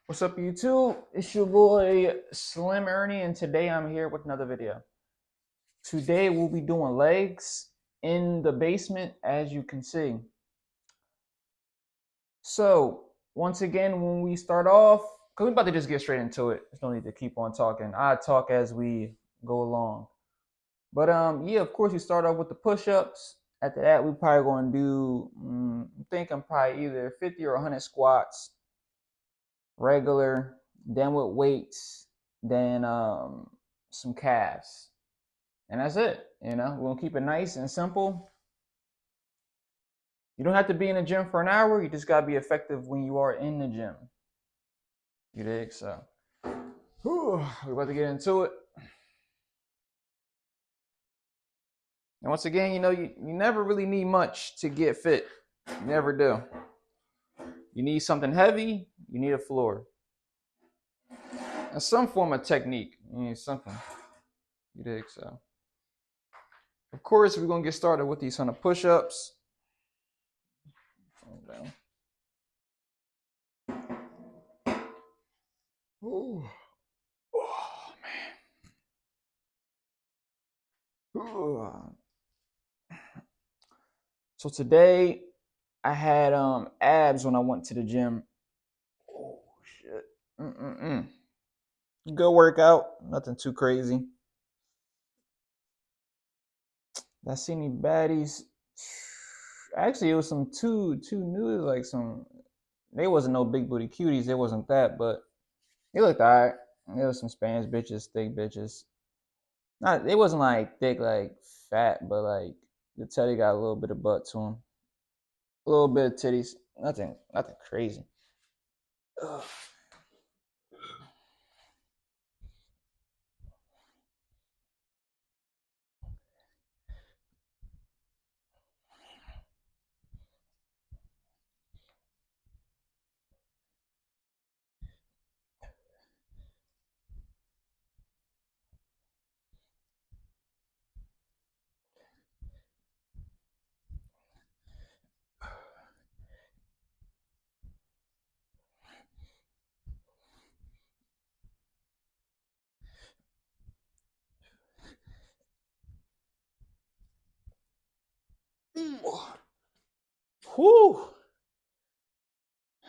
What's up, YouTube? It's your boy Slim Ernie, and today I'm here with another video. Today we'll be doing legs in the basement, as you can see. So, once again, when we start off, because we're about to just get straight into it, there's no need to keep on talking. I talk as we go along. But yeah, of course, we start off with the push-ups. After that, we probably going to do, I'm thinking probably either 50 or 100 squats, regular, then with weights, then some calves, and that's it. We're gonna keep it nice and simple. You don't have to be in the gym for an hour. You just gotta be effective when you are in the gym. You dig? So, we're about to get into it. And once again, you never really need much to get fit. You never do. You need something heavy. You need a floor and some form of technique. You need something. You dig? So, of course, we're gonna get started with these 100 push-ups. Down. Ooh. Oh man. Ooh. So today I had abs when I went to the gym. Oh shit. Mm-mm-mm. Good workout. Nothing too crazy. Did I see any baddies? Actually, it was some two new, like some. They wasn't no big booty cuties. It wasn't that, but they looked alright. There was some Spanish bitches, thick bitches. Not, it wasn't like thick, like fat, but like you could tell they got a little bit of butt to them, a little bit of titties. Nothing crazy. Ugh. Whew.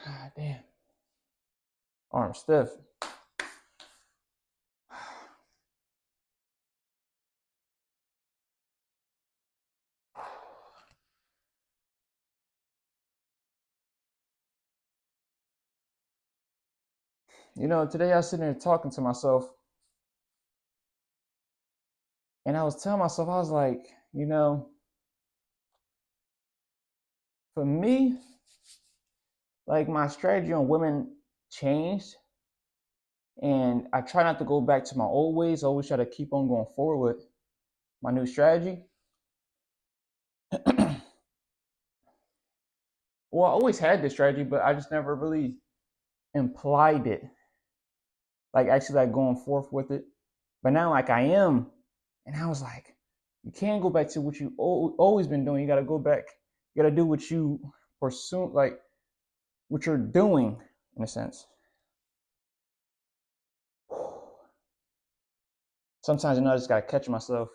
Ah, damn. Arm stiff. Today I was sitting there talking to myself, and I was telling myself, I was like, for me, like my strategy on women changed, and I try not to go back to my old ways. I always try to keep on going forward with my new strategy. Well, I always had this strategy, but I just never really implied it, like actually like going forth with it. But now, like I am, and I was like, you can't go back to what you always been doing. You got to go back. You got to do what you pursue, like what you're doing, in a sense. Sometimes I just got to catch myself,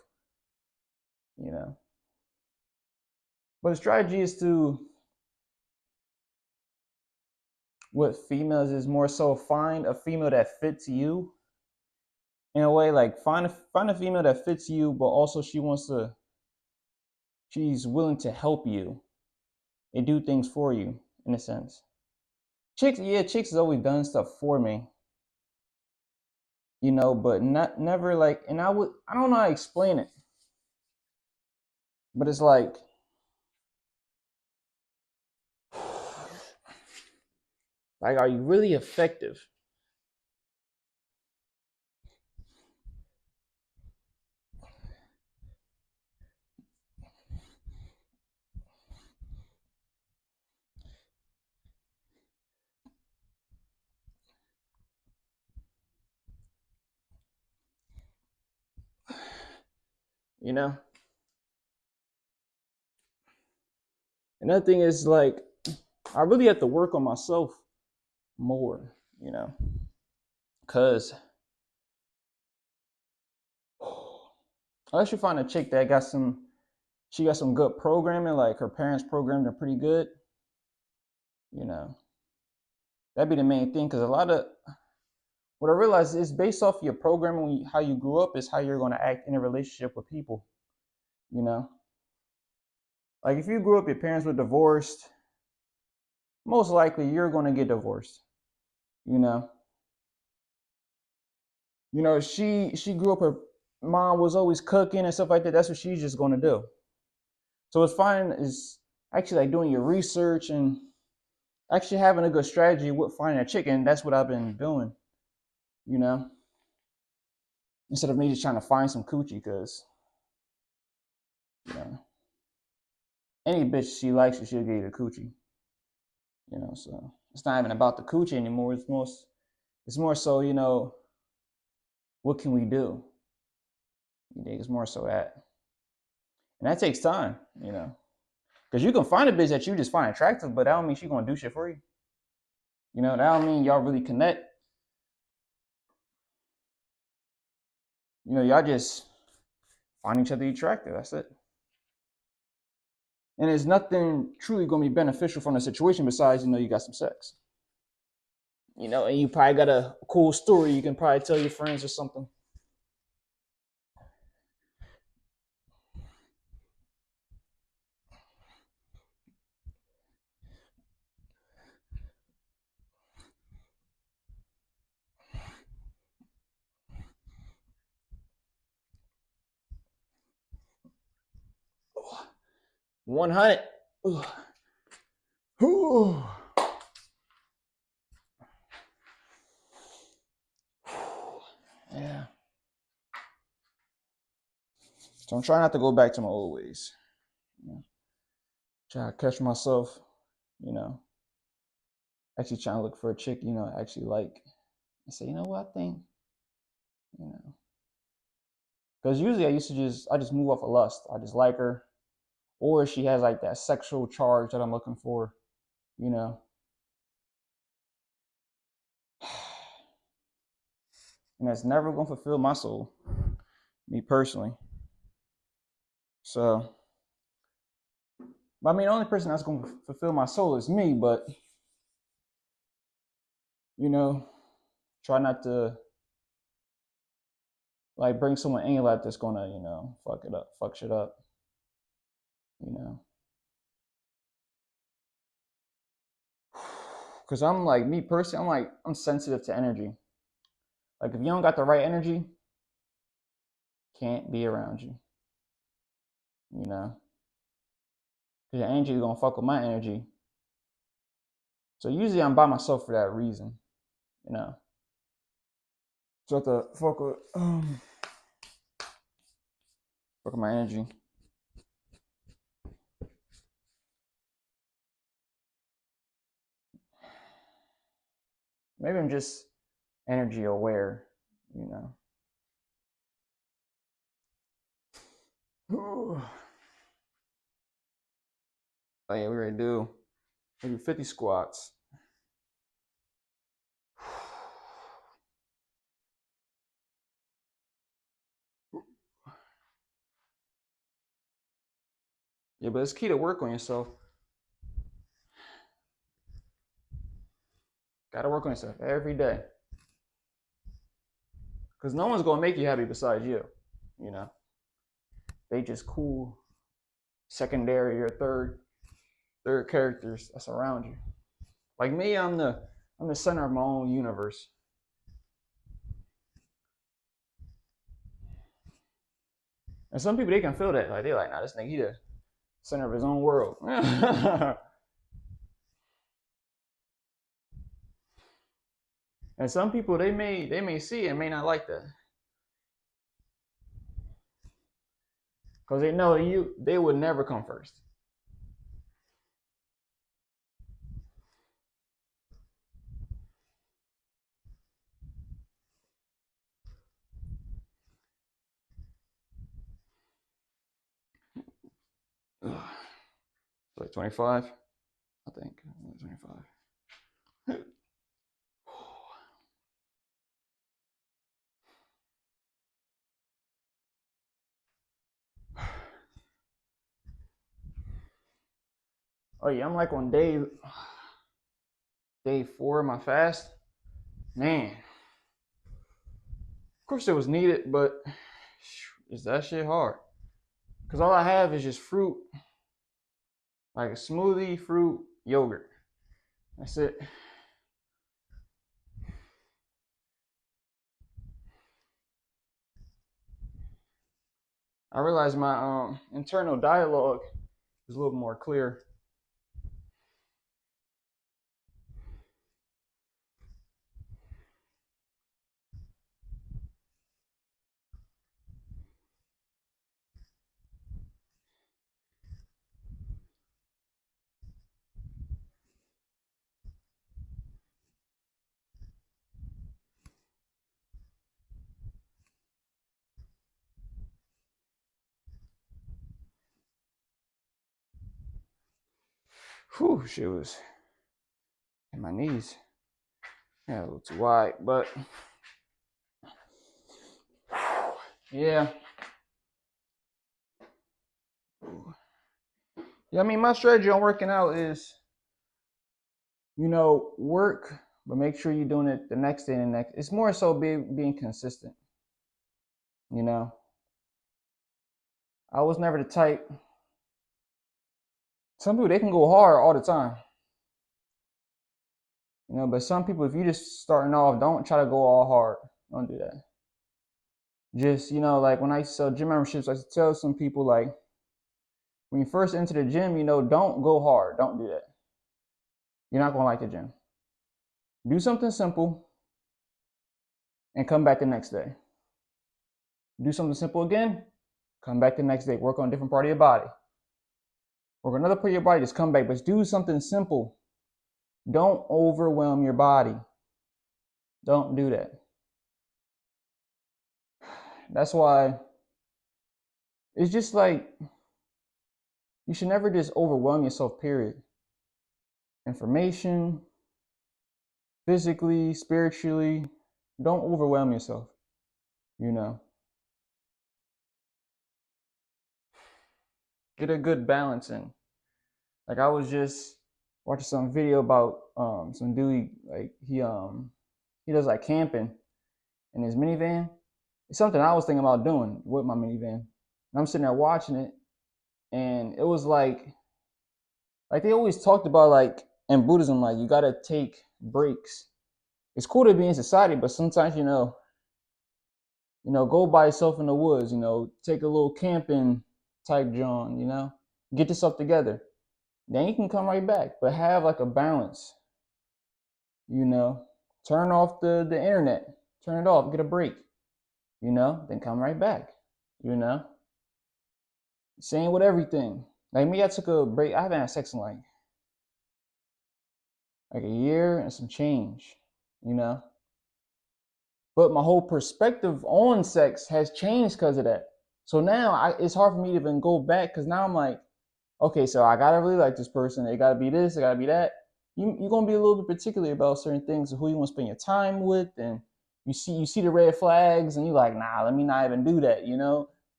you know. But the strategy is to, with females, is more so find a female that fits you in a way, like find a female that fits you, but also she's willing to help you and do things for you, in a sense. Chicks has always done stuff for me, but not never like, and I don't know how to explain it, but it's like, are you really effective? You know. Another thing is like, I really have to work on myself more. you know, because unless you find a chick that she got some good programming, like her parents programmed her pretty good, you know, that'd be the main thing. Because a lot of what I realized is based off your programming, how you grew up, is how you're going to act in a relationship with people, you know. Like if you grew up, your parents were divorced, most likely you're going to get divorced, you know. She grew up, her mom was always cooking and stuff like that. That's what she's just going to do. So it's fine is actually like doing your research and actually having a good strategy with finding a chicken. That's what I've been doing, you know, instead of me just trying to find some coochie, because you know any bitch she likes, she'll get a coochie, you know. So it's not even about the coochie anymore. It's more so, what can we do? You think it's more so that, and that takes time, you know, because you can find a bitch that you just find attractive, but that don't mean she's gonna do shit for you. You know, that don't mean y'all really connect. You know, y'all just find each other attractive. That's it. And there's nothing truly gonna be beneficial from the situation besides, you got some sex. You know, and you probably got a cool story you can probably tell your friends or something. Oh, 100. Ooh. Yeah. So I'm trying not to go back to my old ways. You know, try to catch myself, you know, actually trying to look for a chick, I actually like, and say, you know what, I think, you know, because usually I just move off of lust. I just like her, or she has like that sexual charge that I'm looking for, you know. And that's never gonna fulfill my soul, me personally. So, I mean, the only person that's gonna fulfill my soul is me. But you know, try not to like bring someone in your life that's gonna, fuck it up, fuck shit up. You know, because I'm like me personally, I'm sensitive to energy. Like if you don't got the right energy, can't be around you. You know, because your energy is gonna fuck with my energy. So usually I'm by myself for that reason. You know, so I have to fuck with my energy. Maybe I'm just energy aware. You know. Oh yeah, we ready to do maybe 50 squats. Yeah, but it's key to work on yourself. Gotta work on yourself every day. Because no one's gonna make you happy besides you. You know. They just cool secondary or third characters that's around you. Like me, I'm the center of my own universe. And some people they can feel that. Like they like, nah, this nigga he the center of his own world. And some people they may see it and may not like that. Because they know they would never come first. Like 25, I think. 25. Oh yeah, I'm like on day 4 of my fast. Man, of course it was needed, but is that shit hard? Cause all I have is just fruit, like a smoothie, fruit, yogurt. That's it. I realized my internal dialogue is a little more clear. Whew, shit was in my knees. Yeah, a little too wide, but yeah. Yeah, I mean, my strategy on working out is, work, but make sure you're doing it the next day and the next. It's more so being consistent. You know, I was never the type. Some people they can go hard all the time. But some people, if you just starting off, don't try to go all hard. Don't do that. Just like when I used to sell gym memberships, I used to tell some people like, when you first enter the gym, don't go hard. Don't do that. You're not gonna like the gym. Do something simple and come back the next day. Do something simple again, come back the next day. Work on a different part of your body. Work on another part of your body, just come back. But do something simple. Don't overwhelm your body. Don't do that. That's why it's just like you should never just overwhelm yourself, period. Information, physically, spiritually, don't overwhelm yourself, you know. Get a good balance in. Like I was just watching some video about some dude like he does like camping in his minivan. It's something I was thinking about doing with my minivan. And I'm sitting there watching it, and it was like they always talked about like in Buddhism, like you gotta take breaks. It's cool to be in society, but sometimes go by yourself in the woods. Take a little camping type John. Get yourself together. Then you can come right back, but have like a balance. You know, turn off the internet, turn it off, get a break. Then come right back. You know, same with everything. Like me, I took a break. I haven't had sex in like a year and some change. You know, but my whole perspective on sex has changed because of that. So now it's hard for me to even go back because now I'm like, okay, so I gotta really like this person. It gotta be this. It gotta be that. You're gonna be a little bit particular about certain things, who you want to spend your time with, and you see the red flags, and you're like, nah, let me not even do that.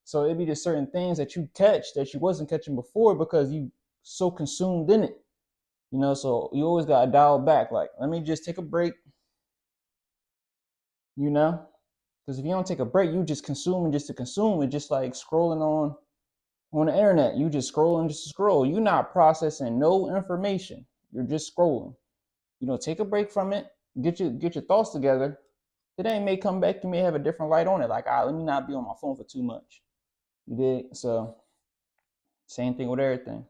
So it'd be just certain things that you catch that you wasn't catching before because you so consumed in it. So you always gotta dial back. Like, let me just take a break. You know, because if you don't take a break, you just consuming just to consume. It's just like scrolling on the internet. You just scrolling just to scroll. You're not processing no information. You're just scrolling. Take a break from it. Get your thoughts together. Today may come back. You may have a different light on it. Like, let me not be on my phone for too much. You did. So same thing with everything.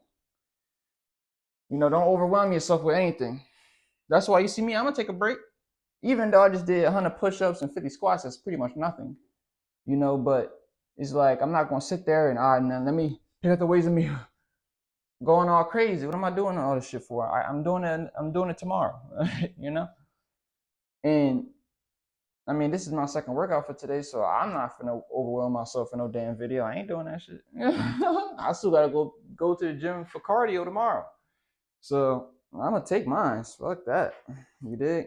Don't overwhelm yourself with anything. That's why you see me. I'm gonna take a break. Even though I just did 100 push-ups and 50 squats, that's pretty much nothing. But it's like I'm not gonna sit there and now let me pick up the weights of me going all crazy. What am I doing all this shit for? I'm doing it. I'm doing it tomorrow. you know. And I mean, this is my second workout for today, so I'm not gonna overwhelm myself for no damn video. I ain't doing that shit. I still gotta go to the gym for cardio tomorrow. So I'm gonna take mine. Fuck that. You dig?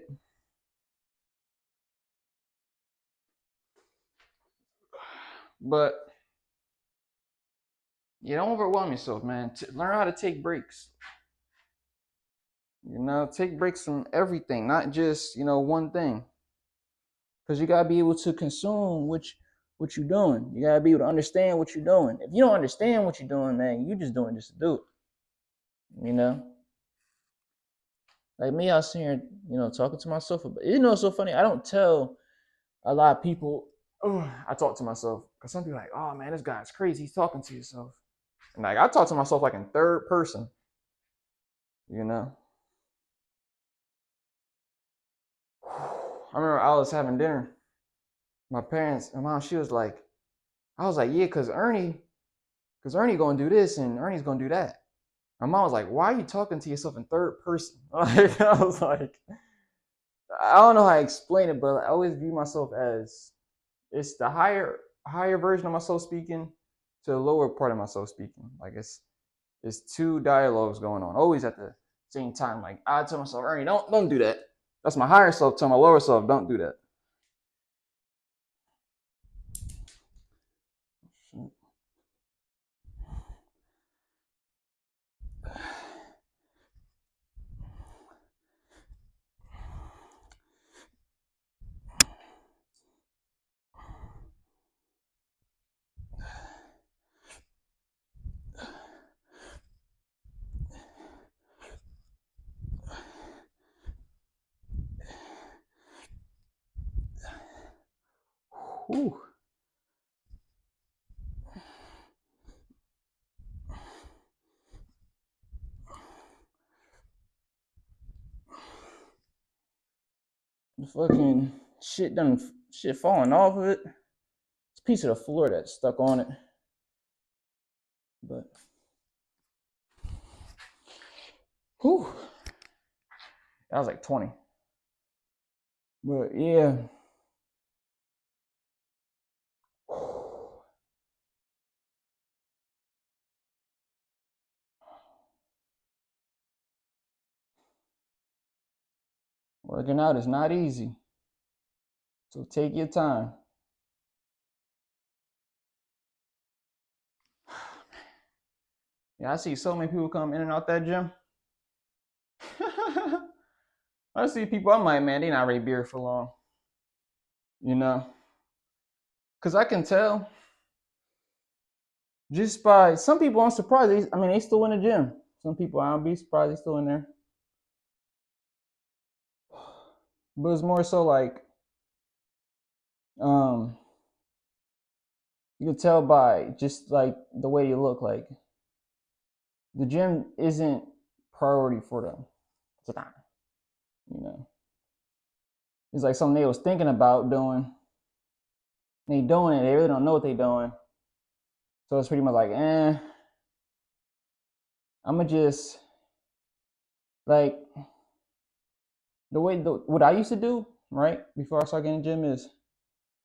But you don't overwhelm yourself, man. Learn how to take breaks. You know, take breaks from everything, not just, one thing. Because you gotta be able to consume what you're doing. You gotta be able to understand what you're doing. If you don't understand what you're doing, man, you just doing just to do it. You know? Like me, I was sitting here, talking to myself about it's so funny. I don't tell a lot of people, oh, I talk to myself. Because some people are like, oh man, this guy's crazy. He's talking to himself. And like I talk to myself like in third person, you know. I remember I was having dinner. My mom, she was like, I was like, yeah, because Ernie gonna do this and Ernie's gonna do that. My mom was like, why are you talking to yourself in third person? Like, I was like, I don't know how to explain it, but I always view myself as it's the higher version of myself speaking to the lower part of myself speaking. Like it's two dialogues going on, always at the same time. Like I tell myself, Ernie, don't do that. That's my higher self telling my lower self, don't do that. Whew. The fucking shit falling off of it. It's a piece of the floor that's stuck on it. But whew. That was like 20. But yeah. Working out is not easy. So take your time. Yeah, I see so many people come in and out that gym. I see people, I'm like, man, they not ready beer for long. You know? Cause I can tell just by some people I'm surprised. They still in the gym. Some people I don't be surprised they still in there. But it's more so like um you can tell by just like the way you look, like the gym isn't priority for them. It's not, you know. It's like something they was thinking about doing. They doing it, they really don't know what they doing. So it's pretty much like, I'ma just like what I used to do, right? Before I started getting the gym is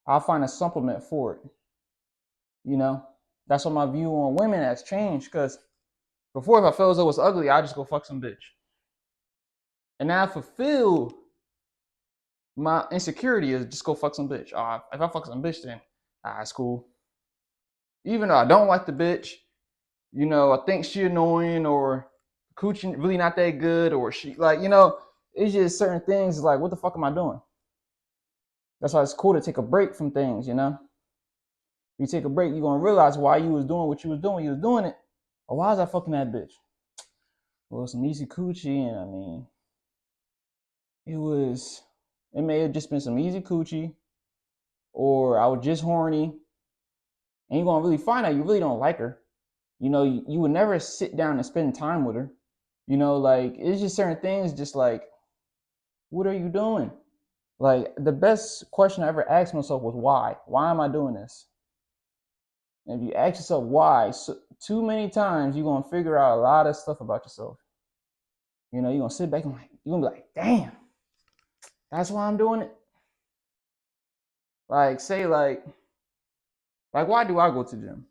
I'll find a supplement for it. You know? That's what my view on women has changed. Because before, if I felt as though it was ugly, I'd just go fuck some bitch. And now I fulfill my insecurity is just go fuck some bitch. If I fuck some bitch, then it's cool. Even though I don't like the bitch, I think she annoying or coochie really not that good or she like, it's just certain things like what the fuck am I doing? That's why it's cool to take a break from things. You take a break, you're gonna realize why you was doing what you was doing. You was doing it. Or why was I fucking that bitch? Well, some easy coochie, and it may have just been some easy coochie, or I was just horny, and you're gonna really find out you really don't like her. You would never sit down and spend time with her. Like it's just certain things, just like, what are you doing? Like the best question I ever asked myself was why? Why am I doing this? And if you ask yourself why too many times, you're gonna figure out a lot of stuff about yourself. You're gonna sit back and you're gonna be like, damn, that's why I'm doing it. Like say like why do I go to the gym?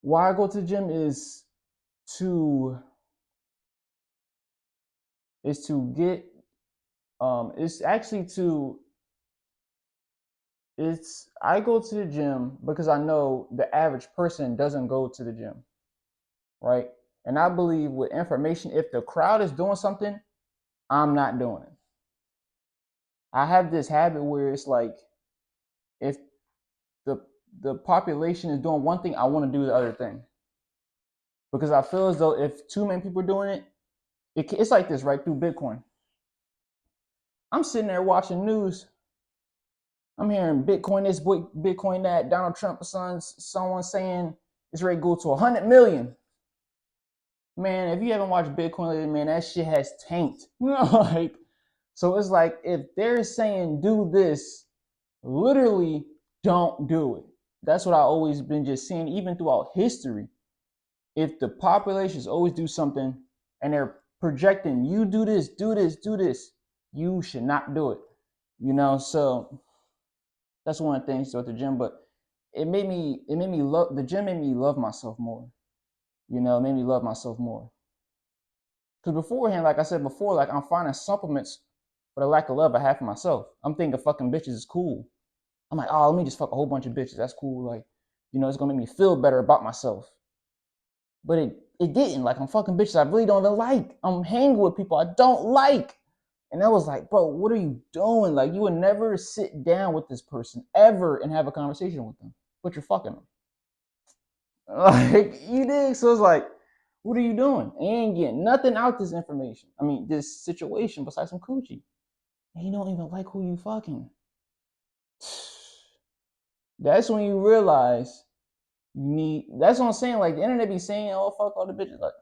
Why I go to the gym to is to get it's actually to it's I go to the gym because I know the average person doesn't go to the gym, right? And I believe with information, if the crowd is doing something, I'm not doing it. I have this habit where it's like if the the population is doing one thing, I want to do the other thing. Because I feel as though if too many people are doing it, it's like this right through Bitcoin. I'm sitting there watching news. I'm hearing Bitcoin this, Bitcoin that. Donald Trump, someone saying it's ready to go to 100 million. Man, if you haven't watched Bitcoin lately, man, that shit has tanked. Like, so it's like if they're saying do this, literally don't do it. That's what I always been just seeing, even throughout history. If the populations always do something and they're projecting, you do this, do this, do this, you should not do it. So that's one of the things at the gym. But it made me love the gym. Made me love myself more. It made me love myself more. Because beforehand, like I said before, like I'm finding supplements for the lack of love I have for myself. I'm thinking fucking bitches is cool. I'm like, oh, let me just fuck a whole bunch of bitches. That's cool. Like, it's gonna make me feel better about myself. But it didn't. Like, I'm fucking bitches I really don't even like. I'm hanging with people I don't like. And I was like, bro, what are you doing? Like, you would never sit down with this person ever and have a conversation with them, but you're fucking them. Like, you dig? So it's like, what are you doing? And you ain't getting nothing out this information. I mean, this situation besides some coochie. And you don't even like who you fucking. That's when you realize that's what I'm saying. Like, the internet be saying, oh, fuck all the bitches. Like,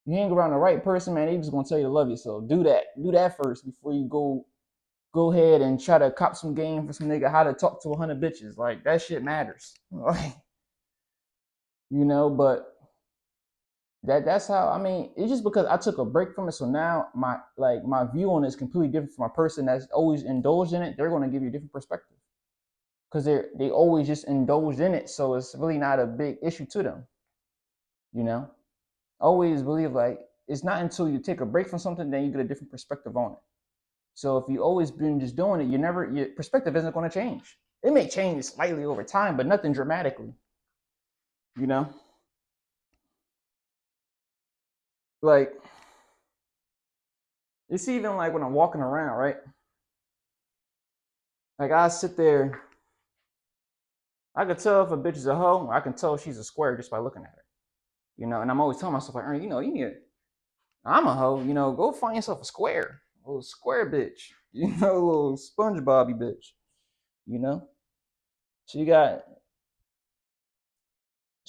you hang around the right person, man, they just gonna tell you to love yourself. Do that first before you go ahead and try to cop some game for some nigga how to talk to 100 bitches. Like, that shit matters. Like, but that's how, I mean, it's just because I took a break from it. So now my view on it is completely different from a person that's always indulged in it. They're gonna give you a different perspective. Because they always just indulged in it. So it's really not a big issue to them. Always believe like it's not until you take a break from something then you get a different perspective on it. So if you always been just doing it, your perspective isn't going to change. It may change slightly over time, but nothing dramatically. Like it's even like when I'm walking around, right? Like I sit there, I could tell if a bitch is a hoe, or I can tell if she's a square just by looking at her. And I'm always telling myself like, Ernie, you need I'm a hoe, go find yourself a square. A little square bitch. A little SpongeBobby bitch. She got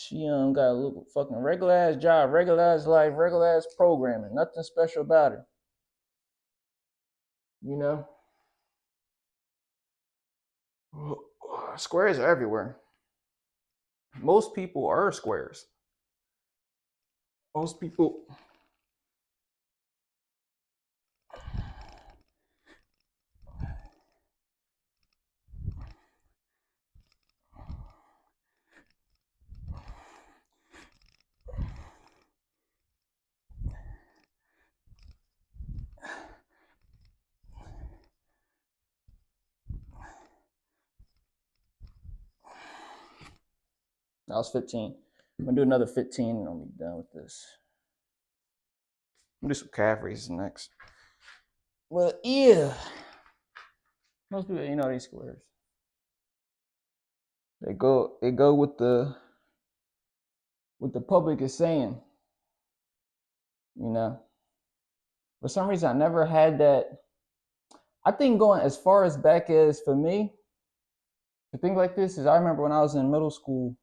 got a little fucking regular ass job, regular ass life, regular ass programming. Nothing special about her. Squares are everywhere. Most people are squares. Most people. I was 15. I'm gonna do another 15 and I'll be done with this. I'm gonna do some calf raises next. Well, yeah. Most people, these squares. They go with the public is saying. For some reason I never had that. I think going as far as back as for me, the thing like this is I remember when I was in middle school,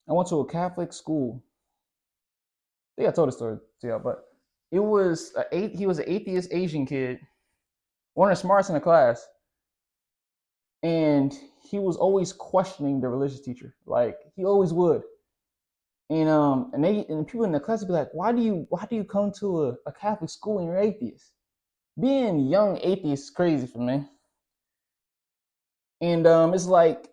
I went to a Catholic school. I think I told the story to y'all, but he was an atheist Asian kid, one of the smartest in the class, and he was always questioning the religious teacher. Like he always would. And people in the class would be like, why do you come to a Catholic school and you're atheist? Being young atheist is crazy for me. And it's like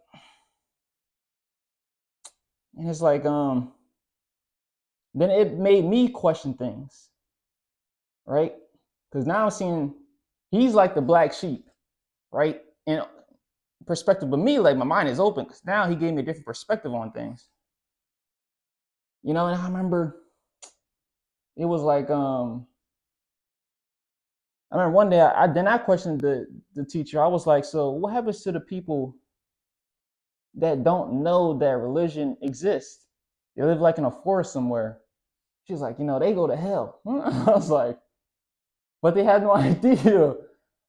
then it made me question things, right? Because now I'm seeing he's like the black sheep, right? And perspective of me, like my mind is open because now he gave me a different perspective on things. And I remember it was like I remember one day I questioned the teacher. I was like, so what happens to the people that don't know that religion exists? They live like in a forest somewhere. She's like, they go to hell. I was like, but they have no idea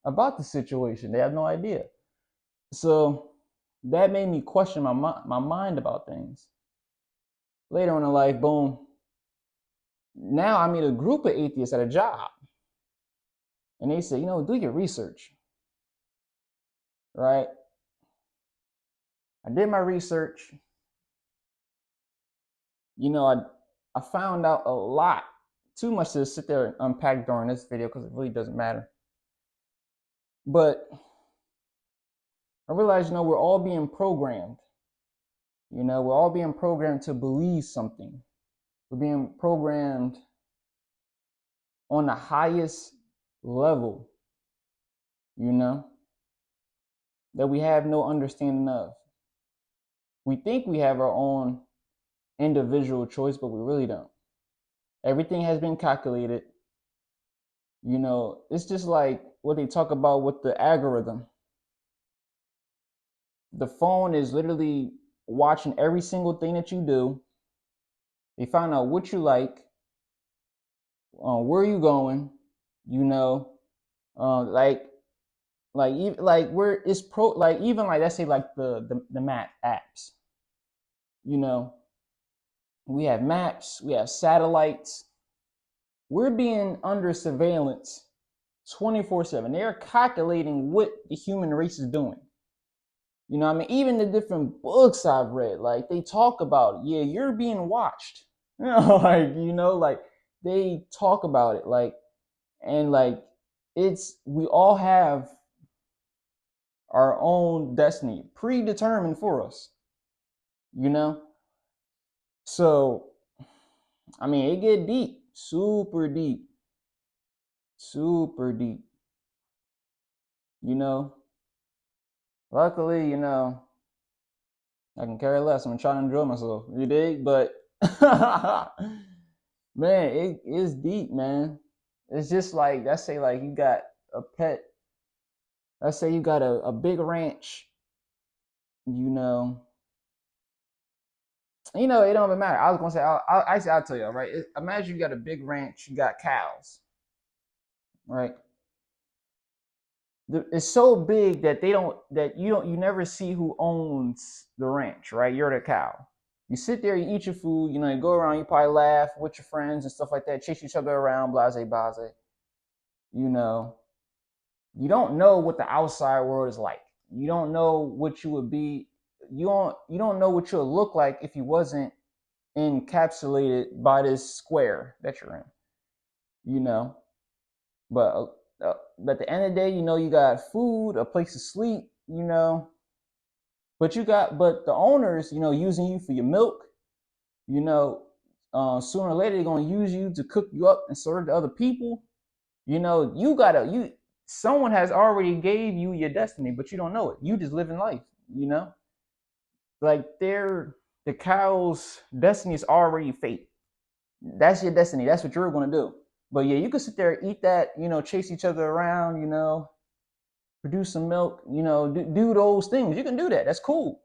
about the situation. They have no idea. So that made me question my mind about things. Later on in life, boom. Now I meet a group of atheists at a job, and they say, do your research, right? I did my research. I found out a lot. Too much to sit there and unpack during this video because it really doesn't matter. But I realized, we're all being programmed. We're all being programmed to believe something. We're being programmed on the highest level, that we have no understanding of. We think we have our own individual choice, but we really don't. Everything has been calculated. It's just like what they talk about with the algorithm. The phone is literally watching every single thing that you do. They find out what you like, where you going, like where it's like even like let's say like the map apps. We have maps, we have satellites. We're being under surveillance 24/7. They're calculating what the human race is doing. Even the different books I've read, like they talk about, yeah, you're being watched. Like they talk about it, like, and like we all have our own destiny predetermined for us, So, it get deep, super deep, super deep. Luckily, I can care less. I'm trying to enjoy myself. You dig? But man, it is deep, man. It's just like, let's say like you got a pet. Let's say you got a big ranch. It don't even matter. I was gonna say, I'll tell you, right? Imagine you got a big ranch. You got cows, right? It's so big that you never see who owns the ranch, right? You're the cow. You sit there, you eat your food, you go around, you probably laugh with your friends and stuff like that, chase each other around, blase blase. You don't know what the outside world is like. You don't know what you would be. You don't know what you'll look like if you wasn't encapsulated by this square that you're in. But at the end of the day, you got food, a place to sleep, but but the owners, using you for your milk, sooner or later they're gonna use you to cook you up and serve to other people. Someone has already gave you your destiny, but you don't know it. You just living life, like the cow's destiny is already fate. That's your destiny. That's what you're gonna do. But yeah, you can sit there, eat that, chase each other around, produce some milk, do those things. You can do that. That's cool.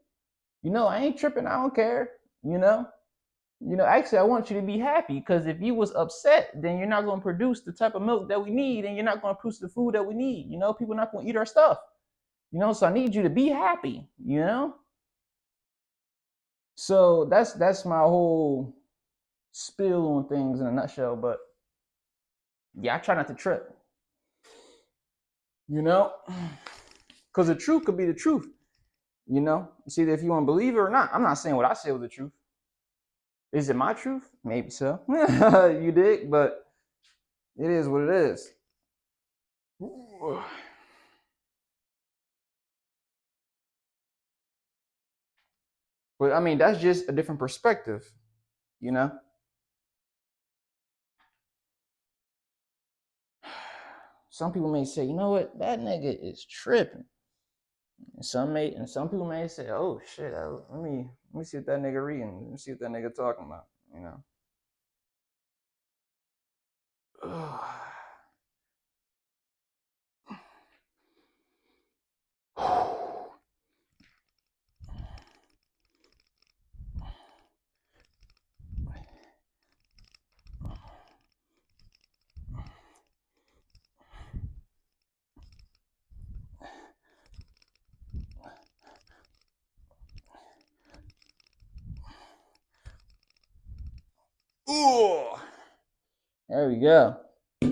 I ain't tripping. I don't care. Actually, I want you to be happy because if you was upset, then you're not going to produce the type of milk that we need, and you're not going to produce the food that we need. People are not going to eat our stuff. So I need you to be happy. So that's my whole spill on things in a nutshell. But yeah, I try not to trip. Because the truth could be the truth. See if you want to believe it or not. I'm not saying what I say was the truth. Is it my truth? Maybe so. You dig? But it is what it is. But that's just a different perspective, Some people may say, you know what, that nigga is tripping. And some people may say, oh shit, let me see what that nigga reading. Let me see what that nigga talking about. you know. Ooh, there we go. Let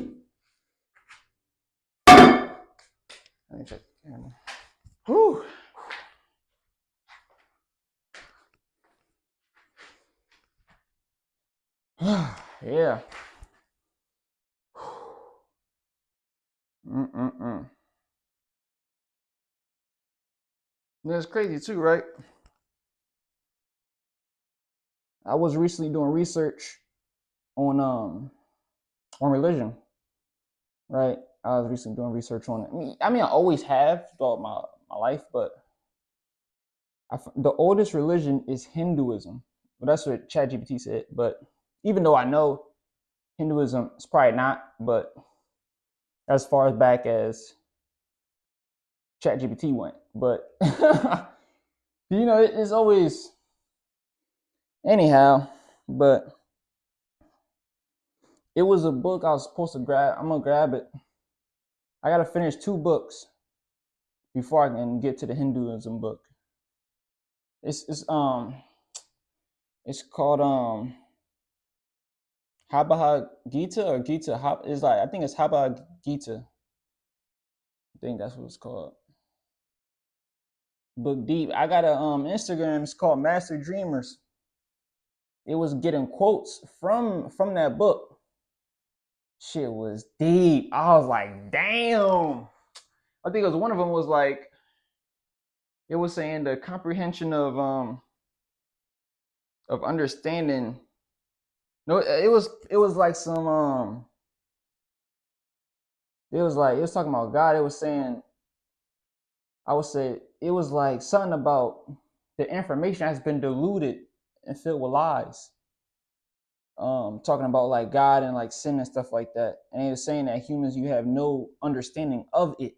me check the camera. Whew. Yeah. That's crazy too, right? I was recently doing research on religion, right? I was recently doing research on it. I mean, I always have throughout my life, but the oldest religion is Hinduism. Well, that's what ChatGPT said. But even though I know Hinduism is probably not, but as far as back as ChatGPT went, but you know, it's always anyhow. But it was a book I was supposed to grab. I'm gonna grab it. I gotta finish 2 books before I can get to the Hinduism book. It's called Habha Gita or Gita. It's like I think it's Habha Gita. I think that's what it's called. Book deep. I got a Instagram. It's called Master Dreamers. It was getting quotes from that book. Shit was deep. I was like, damn. I think it was one of them was like, it was saying the comprehension of understanding. No, it was like some it was talking about God. It was saying, I would say it was like something about the information has been diluted and filled with lies. Talking about like God and like sin and stuff like that. And he was saying that humans, you have no understanding of it.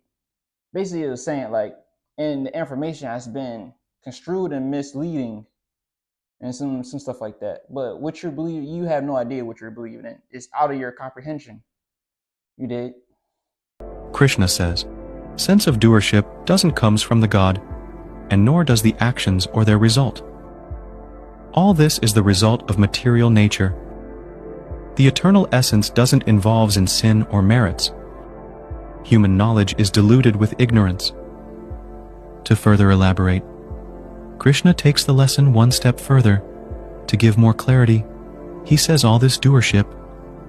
Basically, it was saying like, and the information has been construed and misleading and some stuff like that. But what you're believing, you have no idea what you're believing in. It's out of your comprehension. You did. Krishna says, sense of doership doesn't come from the God, and nor does the actions or their result. All this is the result of material nature. The eternal essence doesn't involve in sin or merits. Human knowledge is diluted with ignorance. To further elaborate, Krishna takes the lesson one step further. To give more clarity, he says all this doership,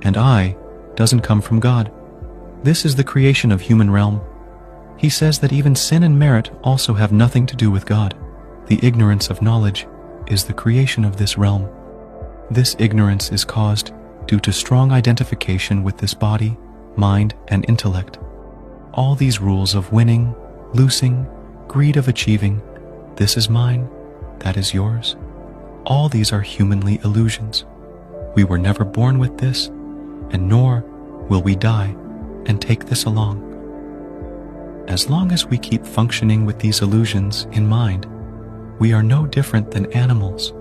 and I, doesn't come from God. This is the creation of human realm. He says that even sin and merit also have nothing to do with God. The ignorance of knowledge is the creation of this realm. This ignorance is caused due to strong identification with this body, mind, and intellect. All these rules of winning, losing, greed of achieving, this is mine, that is yours. All these are humanly illusions. We were never born with this, and nor will we die and take this along. As long as we keep functioning with these illusions in mind, we are no different than animals.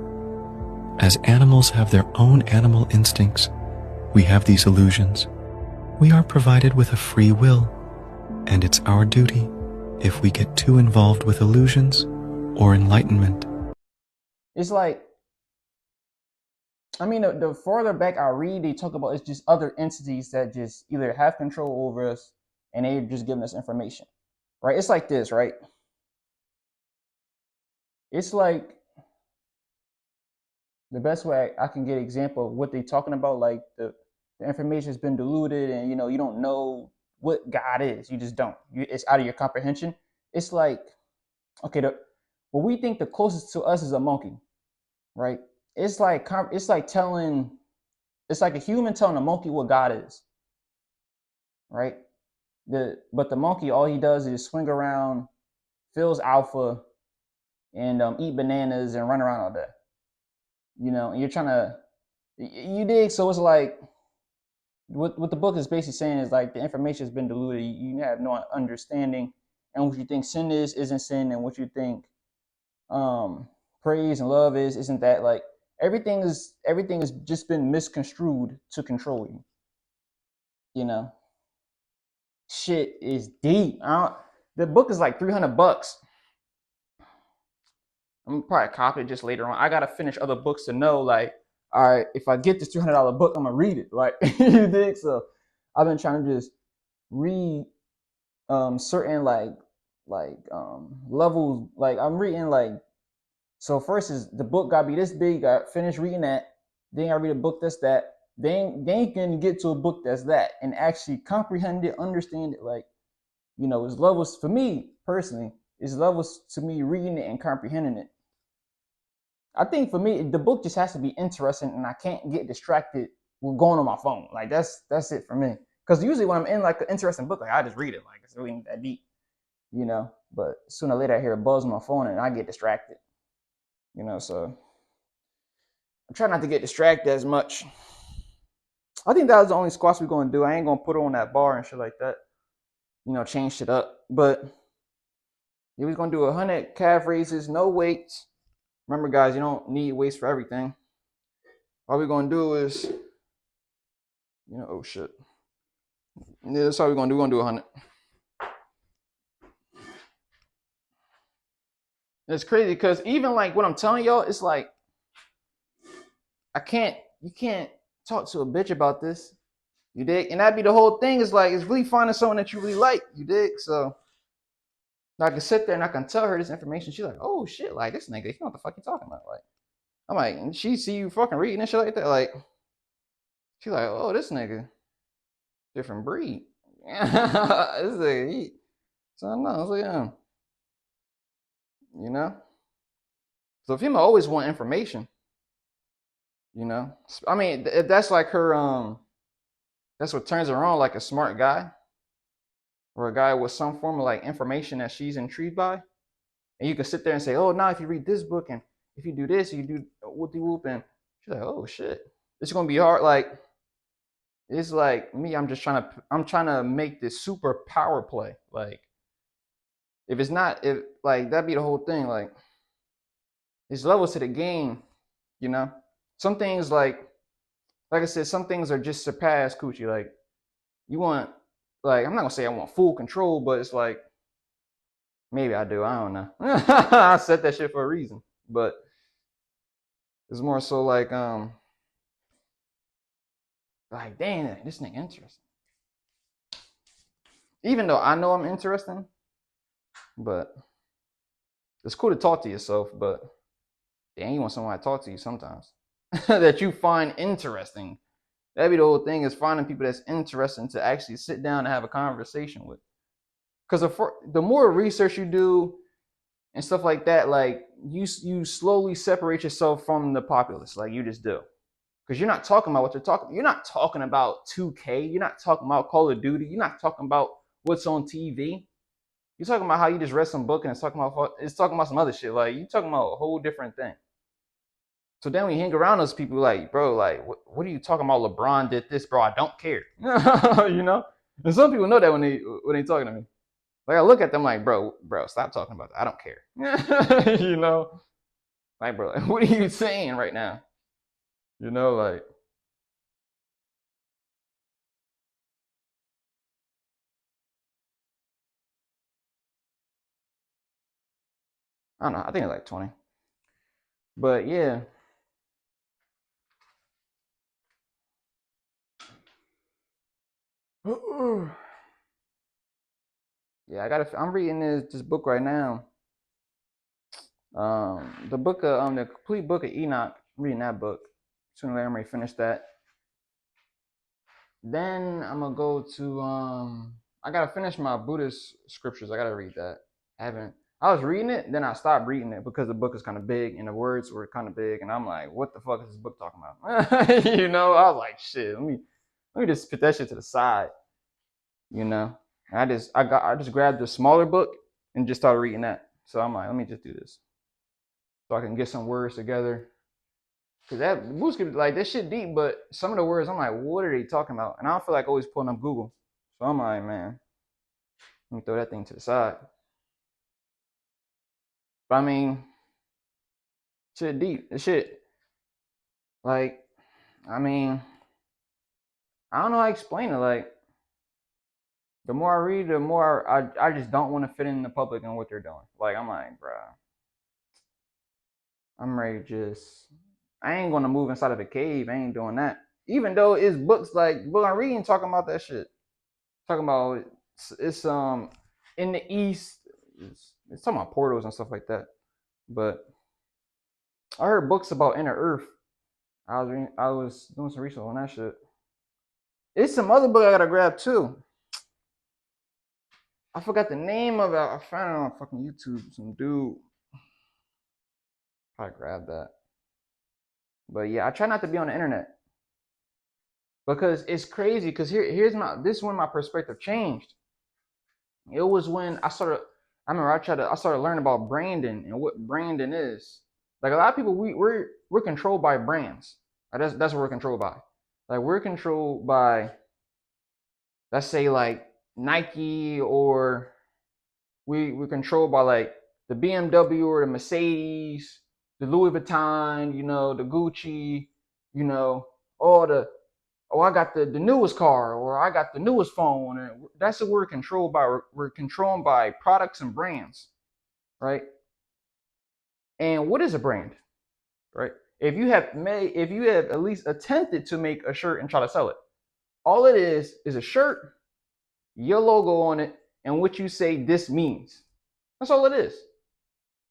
As animals have their own animal instincts, we have these illusions. We are provided with a free will, and it's our duty, if we get too involved with illusions or enlightenment. It's like, I mean, the further back I read, they talk about it's just other entities that just either have control over us and they're just giving us information, right? It's like this, right? It's like the best way I can get an example of what they're talking about, like the information has been diluted and, you know, you don't know what God is. You just don't. It's out of your comprehension. It's like, okay, what we think the closest to us is a monkey, right? It's like it's like a human telling a monkey what God is, right? But the monkey, all he does is swing around, feels alpha, and eat bananas and run around all day. You know, and you're trying to You dig? So it's like what the book is basically saying is like the information has been diluted. You have no understanding, and what you think sin is isn't sin, and what you think um praise and love is isn't that. Like everything has just been misconstrued to control you. You know, shit is deep. The book is like $300. I'm gonna probably copy it just later on. I gotta finish other books to know, like, all right, if I get this $300 book, I'm gonna read it, right? You think so? I've been trying to just read certain levels. Like I'm reading like, so first is the book gotta be this big. I finish reading that, then I read a book that's that. Then you can get to a book that's that and actually comprehend it, understand it. Like, it's levels for me personally. It's levels to me reading it and comprehending it. I think for me, the book just has to be interesting, and I can't get distracted with going on my phone. Like that's it for me. Because usually when I'm in like an interesting book, like I just read it, like it's really not that deep, But sooner or later, I hear a buzz on my phone, and I get distracted, So I try not to get distracted as much. I think that was the only squats we're gonna do. I ain't gonna put on that bar and shit like that, change shit up. But yeah, we're gonna do 100 calf raises, no weights. Remember, guys, you don't need weights for everything. All we're gonna do is, oh shit. Yeah, that's all we're gonna do. We're gonna do 100. It's crazy because even like what I'm telling y'all, it's like you can't talk to a bitch about this. You dig? And that'd be the whole thing, is like, it's really finding someone that you really like. You dig? So I can sit there and I can tell her this information. She's like, oh shit, like this nigga, you know what the fuck you talking about? Like, I'm like, and she see you fucking reading and shit like that. Like, she's like, oh, this nigga, different breed. This nigga, so I know, so yeah. So female always want information. I mean, if that's like her, that's what turns her on, like a smart guy or a guy with some form of like information that she's intrigued by. And you can sit there and say, oh, now if you read this book and if you do this, you do whoopty whoop, and she's like, oh shit, it's gonna be hard. Like, it's like me, I'm trying to make this super power play. Like, if it's not, if like that'd be the whole thing. Like, there's levels to the game, you know. Some things like I said, some things are just surpassed coochie. Like, you want, like, I'm not gonna say I want full control, but it's like, maybe I do. I don't know. I said that shit for a reason, but it's more so like, dang, this nigga interesting. Even though I know I'm interesting, but it's cool to talk to yourself. But dang, you want someone to talk to you sometimes that you find interesting. That'd be the whole thing, is finding people that's interesting to actually sit down and have a conversation with. Because the more research you do and stuff like that, like you slowly separate yourself from the populace, like you just do. Because you're not talking about what they're talking. You're not talking about 2K. You're not talking about Call of Duty. You're not talking about what's on TV. You're talking about how you just read some book and it's talking about some other shit. Like, you're talking about a whole different thing. So then we hang around those people like, bro, like, what are you talking about? LeBron did this, bro. I don't care. And some people know that when they talking to me. Like, I look at them like, bro, stop talking about that. I don't care. Like, bro, what are you saying right now? Like, I don't know. I think it's like 20. But yeah. Yeah, I'm reading this book right now. The complete book of Enoch. I'm reading that book. Sooner or later, I'm ready to finish that. Then I'm gonna go to I gotta finish my Buddhist scriptures. I gotta read that. I was reading it, then I stopped reading it because the book is kind of big and the words were kind of big, and I'm like, what the fuck is this book talking about? I was like, shit, let me just put that shit to the side. I just grabbed the smaller book and just started reading that. So I'm like, let me just do this, so I can get some words together. Cause that boost could like this shit deep, but some of the words I'm like, what are they talking about? And I don't feel like always pulling up Google. So I'm like, man, let me throw that thing to the side. But I mean, shit deep. The shit. Like, I mean, I don't know how to explain it. Like, the more I read, the more I just don't want to fit in the public and what they're doing. Like, I'm like, bro, I'm ready to just, I ain't gonna move inside of a cave. I ain't doing that. Even though it's books like book I'm reading talking about that shit. Talking about it's in the east. It's talking about portals and stuff like that. But I heard books about inner Earth. I was doing some research on that shit. It's some other book I gotta grab too. I forgot the name of it. I found it on fucking YouTube. Some dude. I grabbed that. But yeah, I try not to be on the internet because it's crazy. Because this is when my perspective changed. It was when I started. I remember I started learning about branding and what branding is. Like a lot of people, we're controlled by brands. That's what we're controlled by. Like we're controlled by, let's say like Nike, or we're controlled by like the BMW or the Mercedes, the Louis Vuitton, the Gucci, all the, oh, I got the newest car, or I got the newest phone. And that's what we're controlled by. We're controlled by products and brands, right? And what is a brand, right? If you have at least attempted to make a shirt and try to sell it, all it is a shirt, your logo on it, and what you say this means. That's all it is,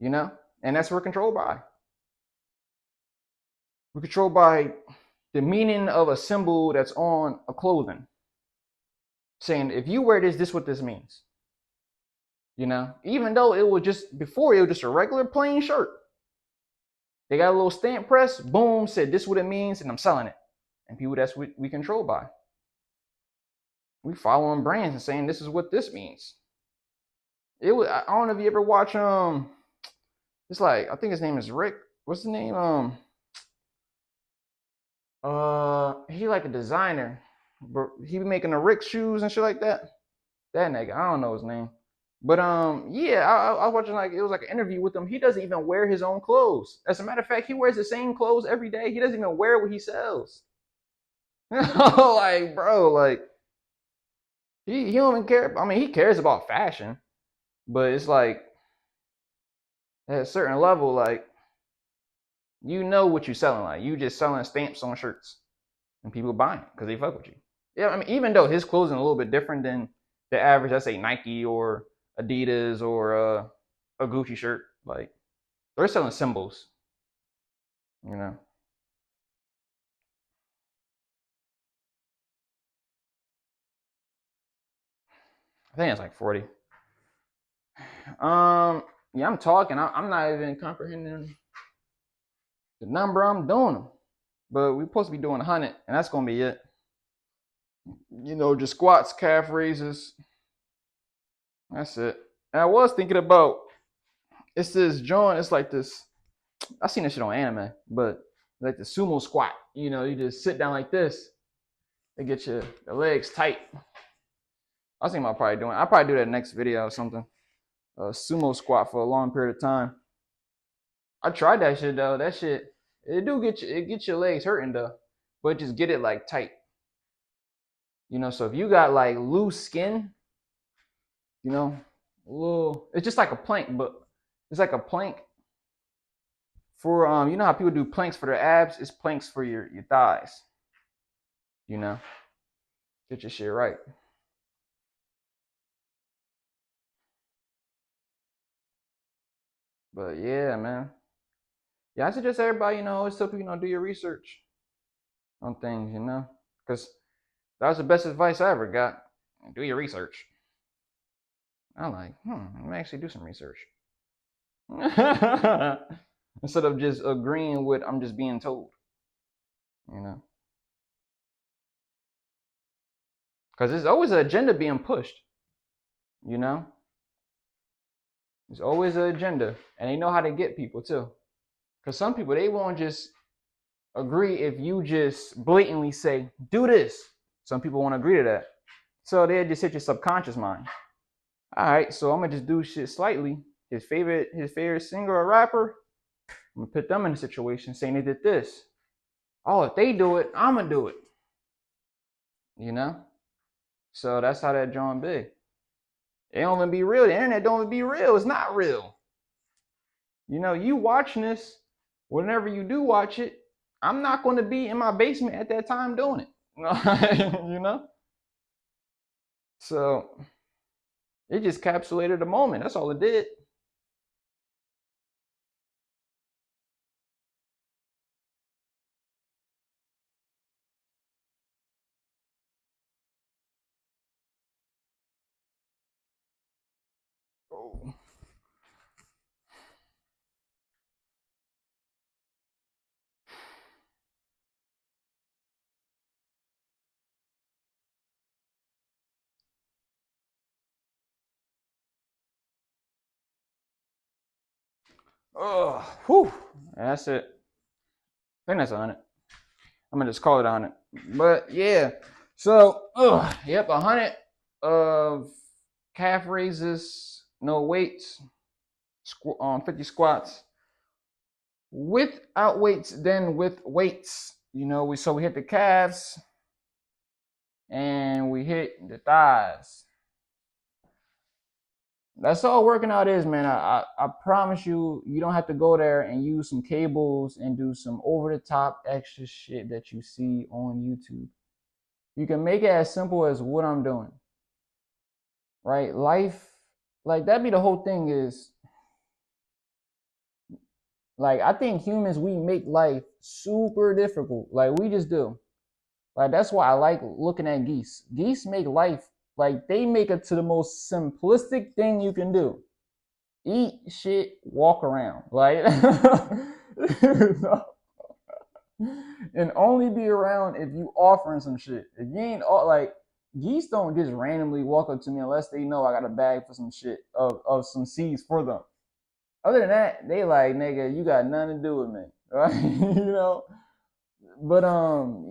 and that's what we're controlled by. We're controlled by the meaning of a symbol that's on a clothing, saying if you wear this, this is what this means. Even though it was just a regular plain shirt. They got a little stamp press, boom, said this is what it means, and I'm selling it. And people, that's what we control by. We following brands and saying this is what this means. I don't know if you ever watch it's like, I think his name is Rick. What's the name? He like a designer, but he be making the Rick shoes and shit like that. That nigga, I don't know his name. But yeah, I was watching, like, it was like an interview with him. He doesn't even wear his own clothes. As a matter of fact, he wears the same clothes every day. He doesn't even wear what he sells. Like, bro, like he don't even care. I mean, he cares about fashion, but it's like at a certain level, like what you're selling. Like you just selling stamps on shirts, and people buying it because they fuck with you. Yeah, I mean, even though his clothing a little bit different than the average, let's say Nike or Adidas or a Gucci shirt, like they're selling symbols, you know. I think it's like 40. Yeah, I'm talking. I'm not even comprehending the number I'm doing them, but we're supposed to be doing 100, and that's gonna be it. Just squats, calf raises. That's it. And I was thinking about, it's this joint. It's like this. I seen this shit on anime, but like the sumo squat. You just sit down like this. They get your legs tight. I was thinking about I'll probably do that next video or something. A sumo squat for a long period of time. I tried that shit though. That shit, it gets your legs hurting though, but just get it like tight. So if you got like loose skin, it's just like a plank, but it's like a plank for how people do planks for their abs. It's planks for your thighs. Get your shit right. But yeah, man. Yeah, I suggest everybody, always tell people, do your research on things, because that was the best advice I ever got. Do your research. I'm like, let me actually do some research. Instead of just agreeing with I'm just being told, because there's always an agenda being pushed, there's always an agenda, and they know how to get people too, because some people, they won't just agree if you just blatantly say, do this. Some people won't agree to that. So they just hit your subconscious mind. All right, so I'm gonna just do shit slightly. His favorite singer or rapper, I'm gonna put them in a situation saying they did this. Oh, if they do it, I'm gonna do it. You know? So that's how that John big. It don't even be real. The internet don't even be real. It's not real. You know, you watching this, whenever you do watch it, I'm not going to be in my basement at that time doing it. You know? So it just capsulated the moment. That's all it did. Oh. Oh, whew. That's it. I think that's 100. I'm gonna just call it 100. But yeah, so yep, 100 of calf raises, no weights, 50 squats, without weights, then with weights. You know, we hit the calves and we hit the thighs. That's all working out is, man. I promise you, you don't have to go there and use some cables and do some over the top extra shit that you see on YouTube. You can make it as simple as what I'm doing. Right? Life, like that be the whole thing is, like, I think humans, we make life super difficult. Like, we just do. Like, that's why I like looking at geese. Geese make life, like, they make it to the most simplistic thing you can do. Eat shit, walk around. Like, and only be around if you offering some shit. If you ain't, like, geese don't just randomly walk up to me unless they know I got a bag for some shit of some seeds for them. Other than that, they like, nigga, you got nothing to do with me, right? You know. But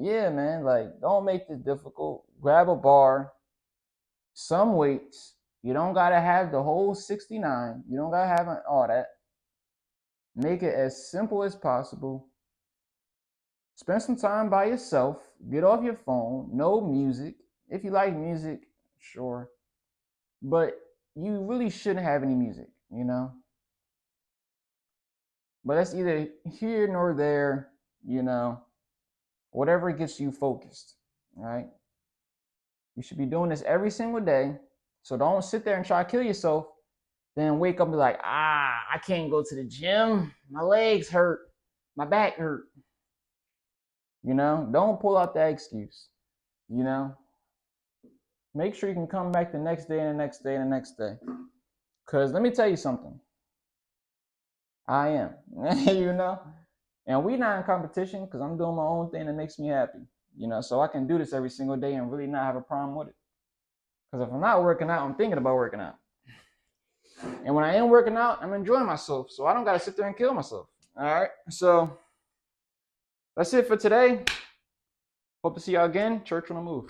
yeah, man, like, don't make this difficult. Grab a bar, some weights. You don't gotta have the whole 69. You don't gotta have all that. Make it as simple as possible. Spend some time by yourself. Get off your phone. No music. If you like music, sure. But you really shouldn't have any music, you know? But that's either here nor there, you know? Whatever gets you focused, right? You should be doing this every single day. So don't sit there and try to kill yourself. Then wake up and be like, I can't go to the gym. My legs hurt. My back hurt. You know, don't pull out that excuse. You know, make sure you can come back the next day and the next day and the next day. Because let me tell you something. I am, you know, and we not in competition because I'm doing my own thing that makes me happy. You know, so I can do this every single day and really not have a problem with it. Because if I'm not working out, I'm thinking about working out. And when I am working out, I'm enjoying myself. So I don't got to sit there and kill myself. All right. So that's it for today. Hope to see y'all again. Church on the move.